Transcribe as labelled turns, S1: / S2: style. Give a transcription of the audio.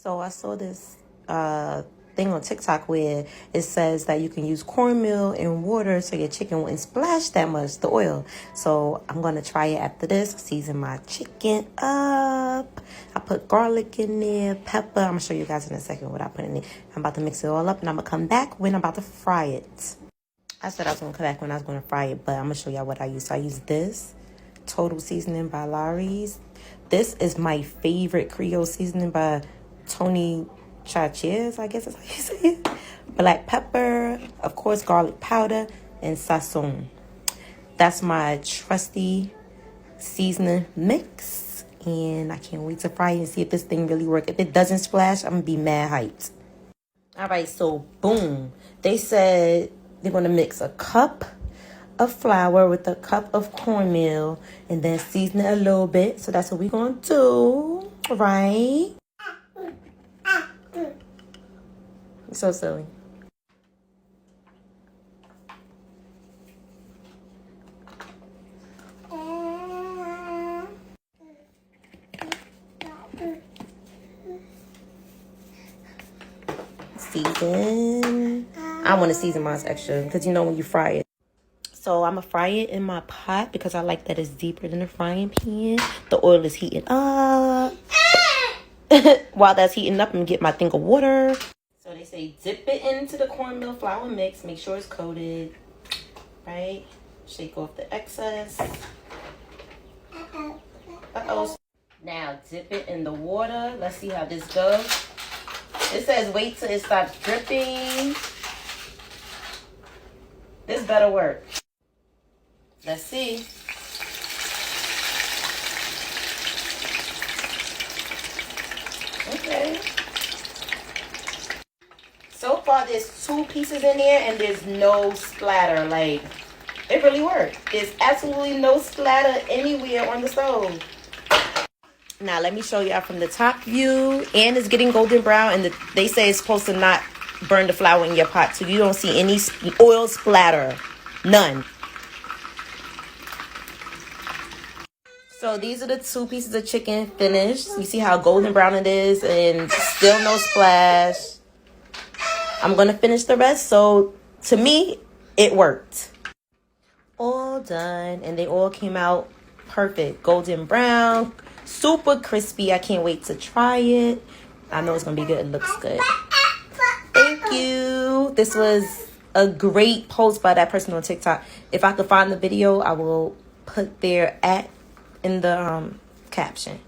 S1: So I saw this thing on TikTok where it says that you can use cornmeal and water so your chicken wouldn't splash that much, the oil. So I'm going to try it after this. Season my chicken up. I put garlic in there, pepper. I'm going to show you guys in a second what I put in it. I'm about to mix it all up and I'm going to come back when I'm about to fry it. I said I was going to come back when I was going to fry it, but I'm going to show y'all what I use. So I use this Total Seasoning by Lawry's. This is my favorite Creole seasoning by Tony Chachiz, I guess that's how you say it. Black pepper, of course, garlic powder, and sazon. That's my trusty seasoning mix. And I can't wait to fry it and see if this thing really works. If it doesn't splash, I'm going to be mad hyped. All right, so boom. They said they're going to mix a cup of flour with a cup of cornmeal and then season it a little bit. So that's what we're going to do, right? So silly. Season. I want to season mine extra because you know when you fry it. So I'm going to fry it in my pot because I like that it's deeper than the frying pan. The oil is heating up. While that's heating up, I'm going to get my thing of water. So they say dip it into the cornmeal flour mix. Make sure it's coated. Right? Shake off the excess. Uh-oh. Now dip it in the water. Let's see how this goes. It says wait till it stops dripping. This better work. Let's see. Okay. So far, there's 2 pieces in there and there's no splatter. Like, it really worked. There's absolutely no splatter anywhere on the stove. Now, let me show y'all from the top view. And it's getting golden brown. And they say it's supposed to not burn the flour in your pot. So you don't see any oil splatter. None. So these are the 2 pieces of chicken finished. You see how golden brown it is and still no splash. I'm going to finish the rest. So to me, it worked. All done. And they all came out perfect. Golden brown. Super crispy. I can't wait to try it. I know it's going to be good. It looks good. Thank you. This was a great post by that person on TikTok. If I could find the video, I will put their @ in the caption.